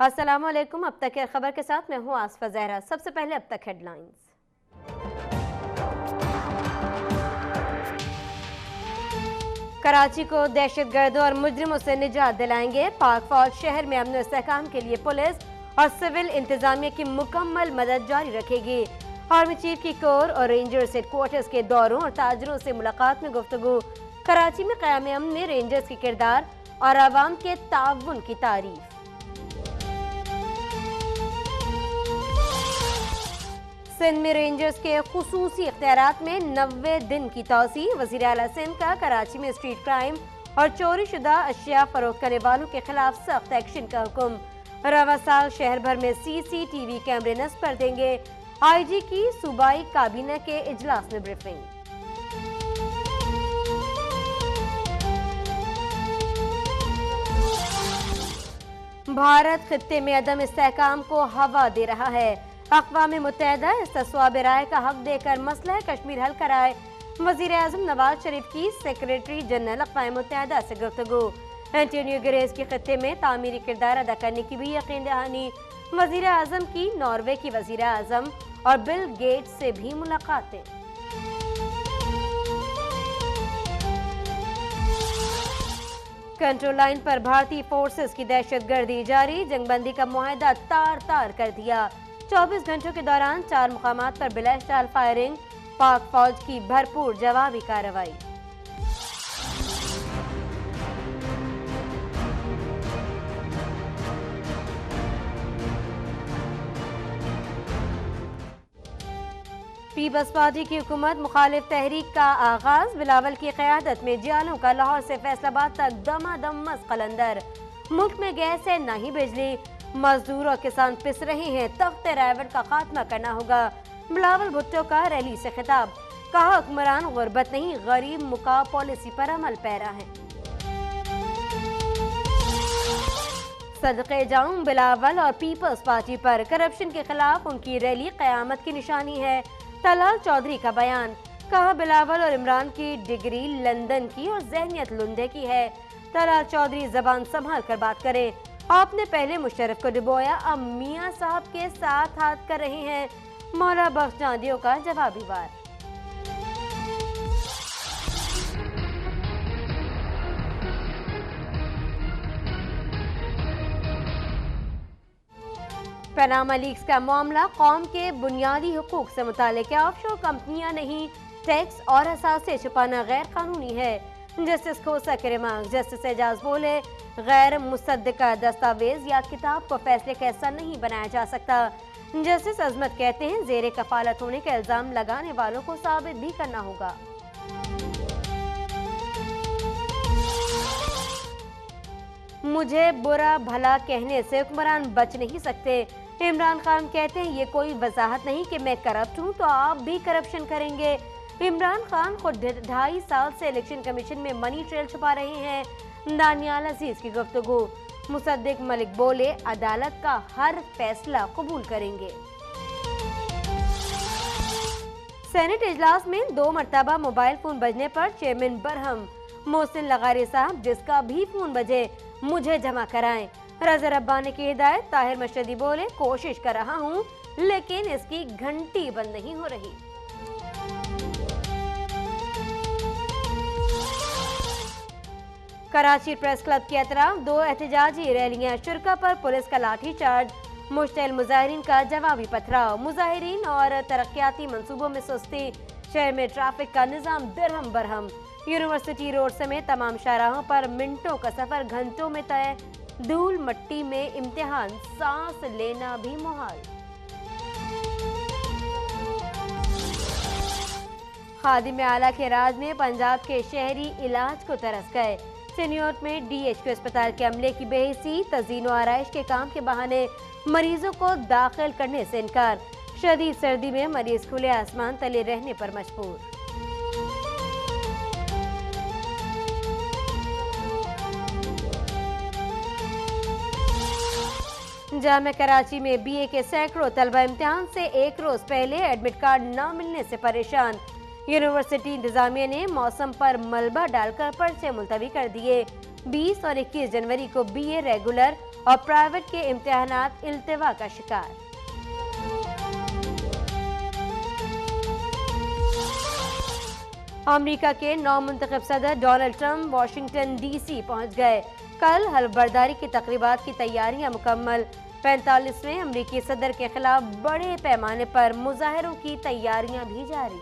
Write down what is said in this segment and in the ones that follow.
अस्सलाम वालेकुम। अब तक की खबर के साथ मैं हूँ आसफा जहरा। सबसे पहले अब तक हेडलाइंस। कराची को दहशतगर्दों और मुजरिमों से निजात दिलाएंगे। पाक फौज शहर में अमन इस्तेहकाम के लिए पुलिस और सिविल इंतजामिया की मुकम्मल मदद जारी रखेगी। आर्मी चीफ की कोर और रेंजर्स हेडक्वार्टर्स के दौरों और ताजरों से मुलाकात में गुफ्तगू। कराची में क़याम अमन में रेंजर्स के किरदार और आवाम के ताउन की तारीफ। सिंध में रेंजर्स के खुसूसी इख्तियारात में 90 दिन की तौसी। वज़ीर आला सिंध का कराची में स्ट्रीट क्राइम और चोरी शुदा अशिया फरोख्त करने वालों के खिलाफ सख्त एक्शन का हुक्म। रवा साल शहर भर में CCTV कैमरे नस्ब कर देंगे। IG की सूबाई काबीना के इजलास में ब्रीफिंग। भारत खित्ते में अदम इस्तेहकाम को हवा दे रहा है। अक़वाम मुत्तहिदा इस तस्वाब राय का हक देकर मसला कश्मीर हल कराए। वज़ीर आज़म नवाज शरीफ की सेक्रेटरी जनरल अक़वाम मुत्तहिदा से गुफ्तगू। एंटोनियो गुतेरेस के खित्ते में तामीरी किरदार अदा करने की भी यकीन दहानी। वज़ीर आज़म की नॉर्वे की वज़ीर आज़म और बिल गेट्स से भी मुलाकातें। कंट्रोल लाइन पर भारतीय फोर्सेस की दहशतगर्दी जारी। जंगबंदी का मुआहदा तार तार कर दिया। 24 घंटों के दौरान 4 मुकामात पर बिलाशटाल फायरिंग। पाक फौज की भरपूर जवाबी कार्रवाई। पीपल्स पार्टी की हुकूमत मुखालिफ तहरीक का आगाज। बिलावल की क़यादत में जियालों का लाहौर से फैसलाबाद तक दमादम मस कलंदर। मुल्क में गैस है ना ही बिजली। मजदूर और किसान पिस रहे हैं। तख्त रायवट का खात्मा करना होगा। बिलावल भुट्टो का रैली से खिताब। कहा हुक्मरान गुर्बत नहीं गरीब मुका पॉलिसी पर अमल पैरा है। सदक़े जाऊं बिलावल और पीपल्स पार्टी पर। करप्शन के खिलाफ उनकी रैली क़यामत की निशानी है। तलाल चौधरी का बयान। कहा बिलावल और इमरान की डिग्री लंदन की और जहनियत लुंडे की है। तलाल चौधरी जबान संभाल कर बात करें। आपने पहले मुशर्रफ को डुबोया, अब मियां साहब के साथ हाथ कर रहे हैं। मौला बख्श जादियों का जवाबी वार। पनामा लीक्स का मामला कौम के बुनियादी हुकूक से मुताल्लिक है। ऑफशोर कंपनियां नहीं, टैक्स और असासे छुपाना गैर कानूनी है। जस्टिस खोसा के रिमार्क। जस्टिस एजाज बोले, गैर मुसद्दका दस्तावेज या किताब को फैसले का हिस्सा नहीं बनाया जा सकता। जस्टिस अजमत कहते हैं, जेरे कफालत होने का इल्जाम लगाने वालों को साबित भी करना होगा। मुझे बुरा भला कहने से हुक्मरान बच नहीं सकते। इमरान खान कहते हैं, ये कोई वजाहत नहीं कि मैं करप्ट हूँ तो आप भी करप्शन करेंगे। इमरान खान खुद 2.5 साल से इलेक्शन कमीशन में मनी ट्रेल छुपा रहे हैं। दानियाल अजीज की गुफ्तगू। मुसद्दिक मलिक बोले, अदालत का हर फैसला कबूल करेंगे। सेनेट इजलास में 2 मरतबा मोबाइल फोन बजने पर चेयरमैन बरहम। मोहसिन लगारी साहब, जिसका भी फोन बजे मुझे जमा कराएं। रज़ा रब्बानी की हिदायत। ताहिर मशदी बोले, कोशिश कर रहा हूं लेकिन इसकी घंटी बंद नहीं हो रही। कराची प्रेस क्लब के अतराफ 2 एहतजाजी रैलियां। शुरका पर पुलिस का लाठीचार्ज। मुश्तइल मुजाहिरीन का जवाबी पथराव। मुजाहिरीन और तरक्याती मंसूबों में सुस्ती। शहर में ट्रैफिक का निजाम दरहम बरहम। यूनिवर्सिटी रोड समेत तमाम शाहराहों पर मिनटों का सफर घंटों में तय। धूल मट्टी में इम्तिहान, सांस लेना भी मुहाल। खादिम आला के राज में पंजाब के शहरी इलाज को तरस गए। सिन्योट में DHQ अस्पताल के अमले की बेहिसी। तज़ीन व आराइश के काम के बहाने मरीजों को दाखिल करने से इनकार। शदीद सर्दी में मरीज खुले आसमान तले रहने पर मजबूर। जामिया कराची में BA के सैकड़ों तलबा इम्तिहान से एक रोज पहले एडमिट कार्ड न मिलने से परेशान। यूनिवर्सिटी इंतजामिया ने मौसम पर मलबा डालकर पर्चे मुलतवी कर दिए। 20 और 21 जनवरी को बीए रेगुलर और प्राइवेट के इम्तिहानात इल्तिवा का शिकार। अमेरिका के नौमुंतखब सदर डोनाल्ड ट्रंप वाशिंगटन डीसी पहुंच गए। कल हल्फबर्दारी की तकरीबात की तैयारियां मुकम्मल। 45वें अमेरिकी सदर के खिलाफ बड़े पैमाने पर मुजाहरों की तैयारियां भी जारी।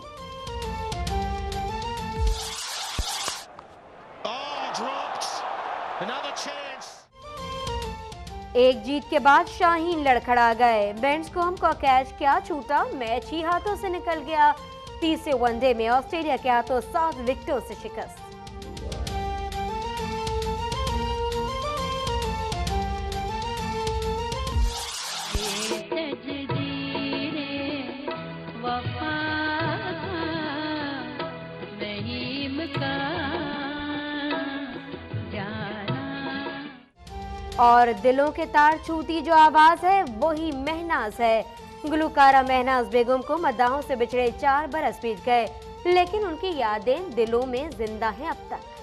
एक जीत के बाद शाहीन लड़खड़ा गए। बेंस्कोम का कैच क्या छूटा, मैच ही हाथों से निकल गया। तीसरे वनडे में ऑस्ट्रेलिया के हाथों 7 विकेटों से शिकस्त। और दिलों के तार छूती जो आवाज है वही महनाज है। गुलकारा महनाज बेगम को मद्दाहों से बिछड़े 4 बरस बीत गए, लेकिन उनकी यादें दिलों में जिंदा हैं अब तक।